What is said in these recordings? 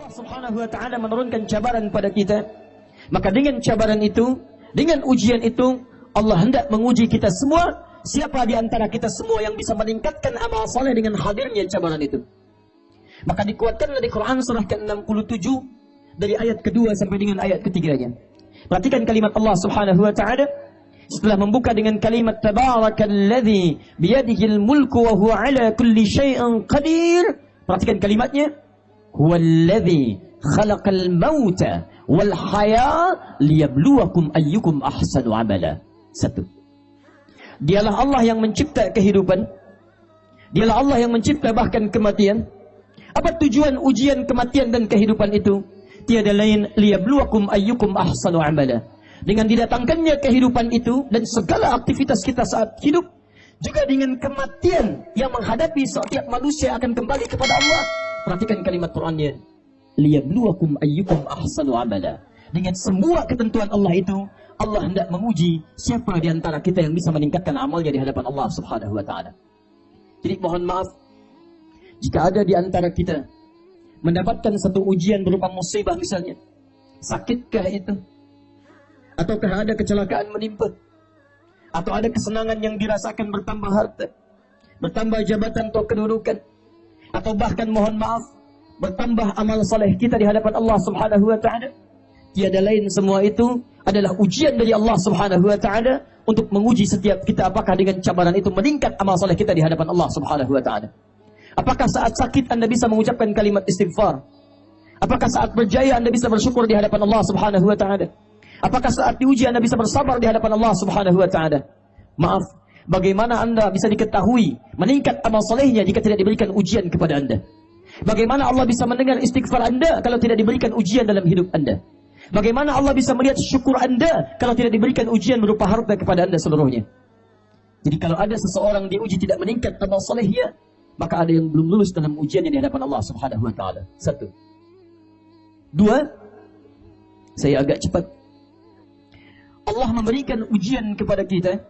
Allah Subhanahu wa taala menurunkan cabaran pada kita, maka dengan cabaran itu, dengan ujian itu, Allah hendak menguji kita semua. Siapa di antara kita semua yang bisa meningkatkan amal soleh dengan hadirnya cabaran itu? Maka dikuatkan dari Quran surah ke-67 dari ayat kedua sampai dengan ayat ketiganya. Perhatikan kalimat Allah Subhanahu wa taala setelah membuka dengan kalimat tabarakalladzi biyadihil mulku wa huwa ala kulli syai'in qadir. Perhatikan kalimatnya, huwallazi khalaqal mauta wal haya liyabluwakum ayyukum ahsanu amala. Satu. Dialah Allah yang mencipta kehidupan. Dialah Allah yang mencipta bahkan kematian. Apa tujuan ujian kematian dan kehidupan itu? Tiada lain liyabluwakum ayyukum ahsanu amala. Dengan didatangkannya kehidupan itu dan segala aktivitas kita saat hidup, juga dengan kematian yang menghadapi setiap manusia akan kembali kepada Allah. Perhatikan kalimat Qur'annya, liyabluwakum ayyukum ahsanu amala. Dengan semua ketentuan Allah itu, Allah hendak menguji siapa di antara kita yang bisa meningkatkan amalnya di hadapan Allah Subhanahu wa taala. Jadi mohon maaf jika ada di antara kita mendapatkan satu ujian berupa musibah misalnya. Sakitkah itu? Ataukah ada kecelakaan menimpa? Atau ada kesenangan yang dirasakan bertambah harta, bertambah jabatan atau kedudukan, atau bahkan mohon maaf bertambah amal saleh kita di hadapan Allah Subhanahu wa taala? Tiada lain semua itu adalah ujian dari Allah Subhanahu wa taala untuk menguji setiap kita apakah dengan cabaran itu meningkat amal saleh kita di hadapan Allah Subhanahu wa taala. Apakah saat sakit Anda bisa mengucapkan kalimat istighfar? Apakah saat berjaya Anda bisa bersyukur di hadapan Allah Subhanahu wa taala? Apakah saat diuji Anda bisa bersabar di hadapan Allah Subhanahu wa taala? Maaf, bagaimana Anda bisa diketahui meningkat amal salehnya jika tidak diberikan ujian kepada Anda? Bagaimana Allah bisa mendengar istighfar Anda kalau tidak diberikan ujian dalam hidup Anda? Bagaimana Allah bisa melihat syukur Anda kalau tidak diberikan ujian berupa harta kepada Anda seluruhnya? Jadi kalau ada seseorang diuji tidak meningkat amal salehnya, maka ada yang belum lulus dalam ujiannya di hadapan Allah Subhanahu wa taala. Satu. Dua, saya agak cepat. Allah memberikan ujian kepada kita.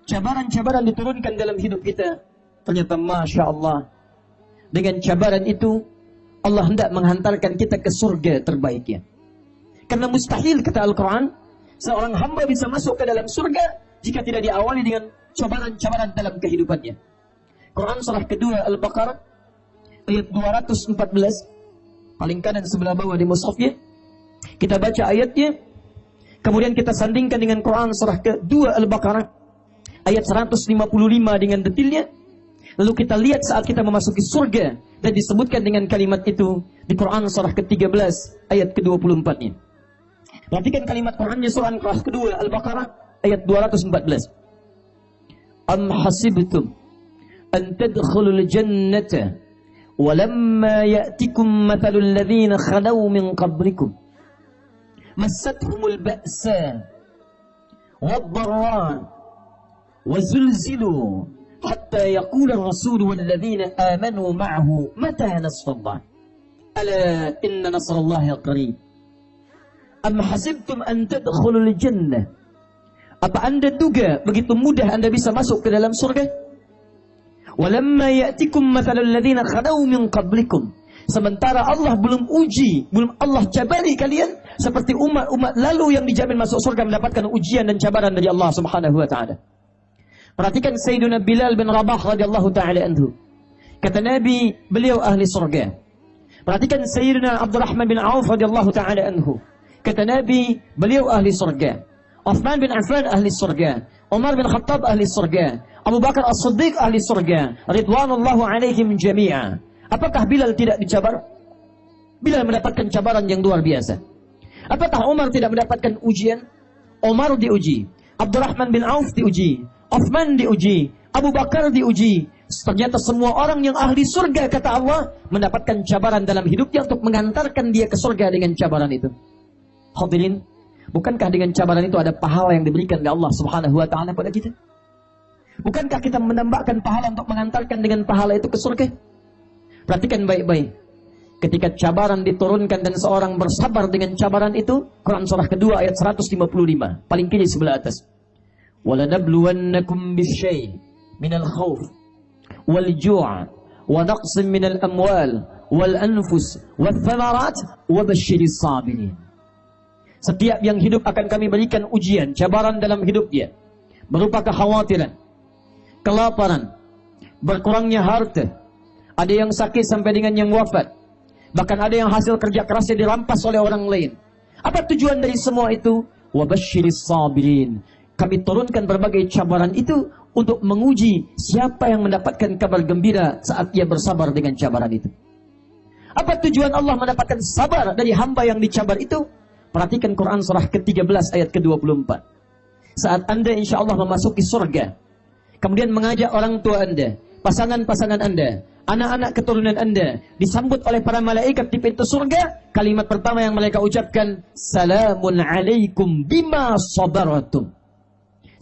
Cabaran-cabaran diturunkan dalam hidup kita. Ternyata Masya Allah, dengan cabaran itu Allah hendak menghantarkan kita ke surga terbaiknya. Karena mustahil, kata Al-Quran, seorang hamba bisa masuk ke dalam surga jika tidak diawali dengan cabaran-cabaran dalam kehidupannya. Quran surah kedua Al-Baqarah ayat 214, paling kanan sebelah bawah di mushafnya. Kita baca ayatnya, kemudian kita sandingkan dengan Quran surah kedua Al-Baqarah ayat 155 dengan detailnya. Lalu kita lihat saat kita memasuki surga dan disebutkan dengan kalimat itu di Quran surah ke-13 ayat ke-24-nya. Perhatikan kalimat Qurannya surah kedua Al-Baqarah ayat 214. Am hasibtum an tadkhulul jannata walamma ya'tikum mathalul ladzina khalaw min qablikum massathumul ba'sa wad-dharra wazulzilu hatta yaqula ar-rasul wal ladzina amanu ma'ahu mata nasrullah ala inna nasrallahi qarib. Am hasibtum an tadkhulul jannah? Apa Anda duga begitu mudah Anda bisa masuk ke dalam surga? Walamma ya'tikum mathalul ladzina khalaw min qablikum. Sementara Allah belum uji, belum Allah cabari kalian seperti umat-umat lalu yang dijamin masuk surga mendapatkan ujian dan cabaran dari Allah Subhanahu wa taala. Perhatikan Sayyidina Bilal bin Rabah radhiyallahu taala anhu. Kata Nabi, beliau ahli surga. Perhatikan Sayyidina Abdurrahman bin Auf radhiyallahu taala anhu. Kata Nabi, beliau ahli surga. Uthman bin Affan ahli surga. Umar bin Khattab ahli surga. Abu Bakar As-Siddiq ahli surga. Ridwanullahu alaihim jami'a. Apakah Bilal tidak dicabar? Bilal mendapatkan cabaran yang luar biasa. Apakah Umar tidak mendapatkan ujian? Umar diuji. Abdurrahman bin Auf diuji. Uthman diuji. Abu Bakar diuji. Ternyata semua orang yang ahli surga, kata Allah, mendapatkan cabaran dalam hidupnya untuk mengantarkan dia ke surga dengan cabaran itu. Hadirin, bukankah dengan cabaran itu ada pahala yang diberikan oleh Allah Subhanahu wa taala pada kita? Bukankah kita menambahkan pahala untuk mengantarkan dengan pahala itu ke surga? Perhatikan baik-baik. Ketika cabaran diturunkan dan seorang bersabar dengan cabaran itu, Quran surah kedua ayat 155, paling kiri sebelah atas. وَلَنَبْلُوَنَّكُمْ بِالشَّيْءِ مِنَ الْخَوْفِ وَالْجُوعِ وَنَقْصٍ مِنَ الْأَمْوَالِ wal anfus wath thamarat wa basyiris sabirin. Setiap yang hidup akan kami berikan ujian, cabaran dalam hidup dia, berupa kekhawatiran, kelaparan, berkurangnya harta, ada yang sakit sampai dengan yang wafat, bahkan ada yang hasil kerja kerasnya dirampas oleh orang lain. Apa tujuan dari semua itu? Wa basyiris sabirin. Kami turunkan berbagai cabaran itu untuk menguji siapa yang mendapatkan kabar gembira saat ia bersabar dengan cabaran itu. Apa tujuan Allah mendapatkan sabar dari hamba yang dicabar itu? Perhatikan Quran surah ke-13 ayat ke-24. Saat Anda insya Allah memasuki surga, kemudian mengajak orang tua Anda, pasangan-pasangan Anda, anak-anak keturunan Anda, disambut oleh para malaikat di pintu surga, kalimat pertama yang mereka ucapkan, Salamun alaikum bima sabartum.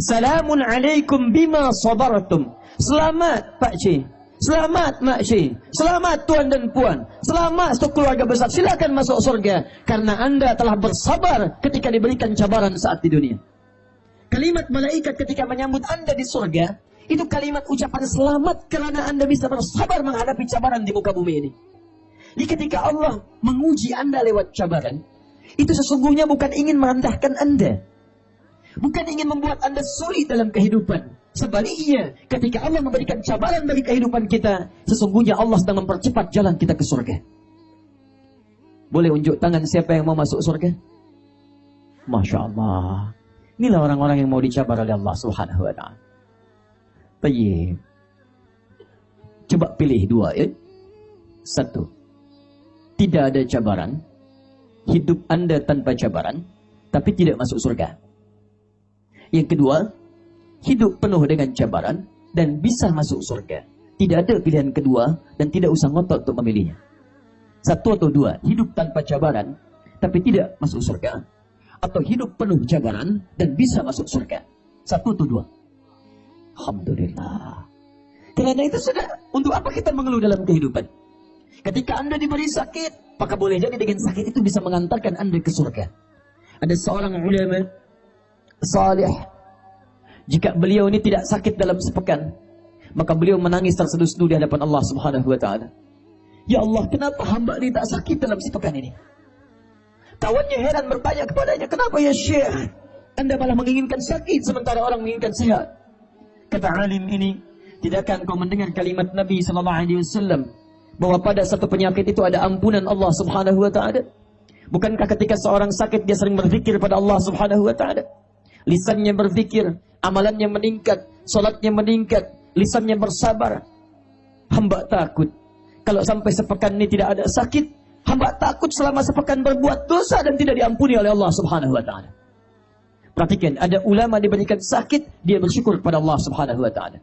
Salamun alaikum bima sabartum. Selamat Pak Cik, selamat Mak Cik, selamat Tuan dan Puan, selamat untuk keluarga besar, silakan masuk surga karena Anda telah bersabar ketika diberikan cabaran saat di dunia. Kalimat malaikat ketika menyambut Anda di surga, itu kalimat ucapan selamat karena Anda bisa bersabar menghadapi cabaran di muka bumi ini. Jadi ketika Allah menguji Anda lewat cabaran, itu sesungguhnya bukan ingin merendahkan Anda, bukan ingin membuat Anda sulit dalam kehidupan. Sebaliknya, ketika Allah memberikan cabaran bagi kehidupan kita, sesungguhnya Allah sedang mempercepat jalan kita ke surga. Boleh unjuk tangan siapa yang mau masuk surga? Masya Allah. Inilah orang-orang yang mau dicabar oleh Allah Subhanahu wa ta'ala. Tayyib. Coba pilih dua ya. Satu, tidak ada cabaran, hidup Anda tanpa cabaran, tapi tidak masuk surga. Yang kedua, hidup penuh dengan cabaran dan bisa masuk surga. Tidak ada pilihan kedua dan tidak usah ngotot untuk memilihnya. Satu atau dua, hidup tanpa cabaran tapi tidak masuk surga, atau hidup penuh cabaran dan bisa masuk surga. Satu atau dua. Alhamdulillah. Karena itu sudah, untuk apa kita mengeluh dalam kehidupan? Ketika Anda diberi sakit, maka boleh jadi dengan sakit itu bisa mengantarkan Anda ke surga. Ada seorang ulama salih, jika beliau ini tidak sakit dalam sepekan, maka beliau menangis terseduh-seduh di hadapan Allah Subhanahu wa ta'ala. Ya Allah, kenapa hamba ini tak sakit dalam sepekan ini? Kawannya heran bertanya kepadanya, kenapa ya Syekh? Anda malah menginginkan sakit sementara orang menginginkan sehat. Kata alim ini, tidakkah engkau mendengar kalimat Nabi SAW bahwa pada satu penyakit itu ada ampunan Allah Subhanahu wa ta'ala? Bukankah ketika seorang sakit dia sering berzikir pada Allah Subhanahu wa ta'ala? Lisannya berzikir, amalannya meningkat, salatnya meningkat, lisannya bersabar. Hamba takut kalau sampai sepekan ini tidak ada sakit, hamba takut selama sepekan berbuat dosa dan tidak diampuni oleh Allah Subhanahu wa ta'ala. Perhatikan, ada ulama diberikan sakit, dia bersyukur kepada Allah Subhanahu wa ta'ala.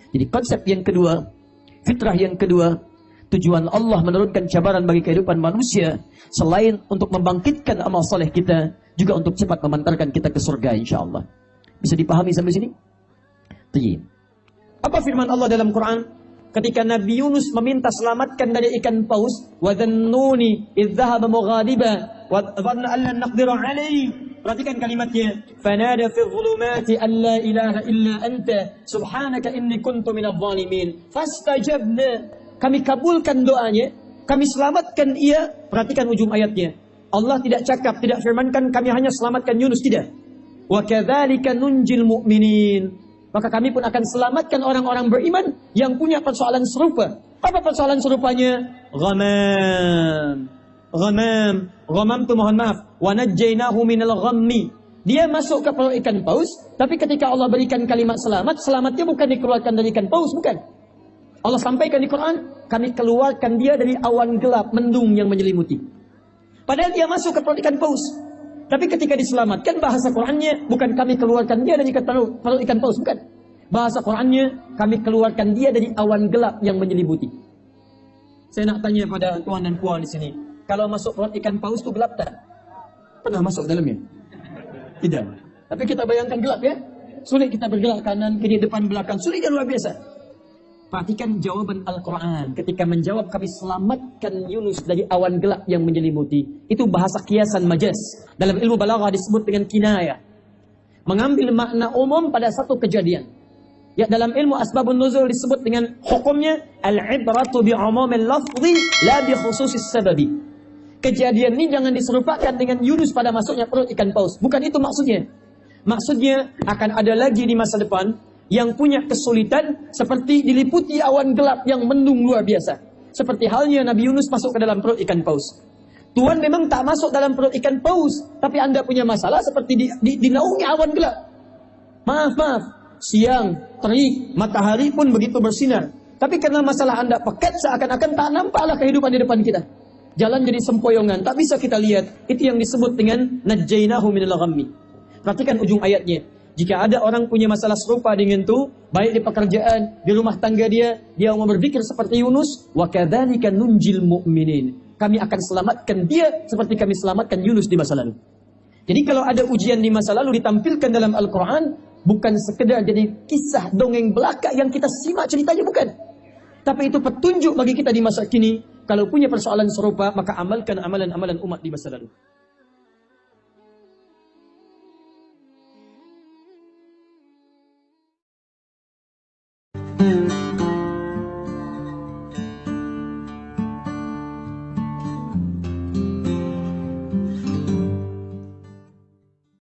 Jadi konsep yang kedua, fitrah yang kedua, tujuan Allah menurunkan cabaran bagi kehidupan manusia, selain untuk membangkitkan amal soleh kita, juga untuk cepat memantarkan kita ke surga insyaAllah. Bisa dipahami sampai sini? Tayyib. Apa firman Allah dalam Quran? Ketika Nabi Yunus meminta selamatkan dari ikan paus, wa dhannuni idh dhahaba mughadiba wa dhanna an lan naqdira alayhi. Perhatikan kalimatnya. Fanada fi dhulumati an la ilaha illa anta subhanaka inni kuntu minadh dhalimin. Fastajabna. Kami kabulkan doanya, kami selamatkan ia. Perhatikan ujung ayatnya. Allah tidak cakap, tidak firmankan kami hanya selamatkan Yunus, tidak. Wa kadzalika nunjil mu'minin. Maka kami pun akan selamatkan orang-orang beriman yang punya persoalan serupa. Apa persoalan serupanya? Ghamam. Ghamam. Ghamam itu mohon maaf. Wa najjaynahu minal ghammi. Dia masuk ke perut ikan paus, tapi ketika Allah berikan kalimat selamat, selamatnya bukan dikeluarkan dari ikan paus, bukan. Allah sampaikan di Quran, kami keluarkan dia dari awan gelap, mendung yang menyelimuti. Padahal dia masuk ke perut ikan paus. Tapi ketika diselamatkan, bahasa Qurannya bukan kami keluarkan dia dari perut ikan paus, bukan. Bahasa Qurannya kami keluarkan dia dari awan gelap yang menyelimuti. Saya nak tanya pada tuan dan puan di sini, kalau masuk perut ikan paus itu gelap tak? Pernah masuk dalamnya? Tidak. Tapi kita bayangkan gelap ya. Sulit kita bergerak kanan, kiri, depan, belakang. Sulit dan luar biasa. Perhatikan jawaban Al-Quran ketika menjawab kami selamatkan Yunus dari awan gelap yang menyelimuti. Itu bahasa kiasan majaz. Dalam ilmu balaghah disebut dengan kinayah. Mengambil makna umum pada satu kejadian. Ya, dalam ilmu asbabun nuzul disebut dengan hukumnya al-ibratu bi'umumil lafzi la bi khususis sababi. Kejadian ini jangan diserupakan dengan Yunus pada masuknya perut ikan paus. Bukan itu maksudnya. Maksudnya akan ada lagi di masa depan yang punya kesulitan seperti diliputi awan gelap yang mendung luar biasa. Seperti halnya Nabi Yunus masuk ke dalam perut ikan paus. Tuhan memang tak masuk dalam perut ikan paus, tapi Anda punya masalah seperti dinaungi awan gelap. Maaf. Siang, terik, matahari pun begitu bersinar. Tapi karena masalah Anda pekat, seakan-akan tak nampaklah kehidupan di depan kita. Jalan jadi sempoyongan, tak bisa kita lihat. Itu yang disebut dengan najjainahu minal ghammi. Perhatikan ujung ayatnya. Jika ada orang punya masalah serupa dengan itu, baik di pekerjaan, di rumah tangga dia mau berpikir seperti Yunus, wa kadzalika nunjil mu'minin. Kami akan selamatkan dia seperti kami selamatkan Yunus di masa lalu. Jadi kalau ada ujian di masa lalu ditampilkan dalam Al-Quran, bukan sekedar jadi kisah dongeng belaka yang kita simak ceritanya, bukan. Tapi itu petunjuk bagi kita di masa kini. Kalau punya persoalan serupa, maka amalkan amalan-amalan umat di masa lalu.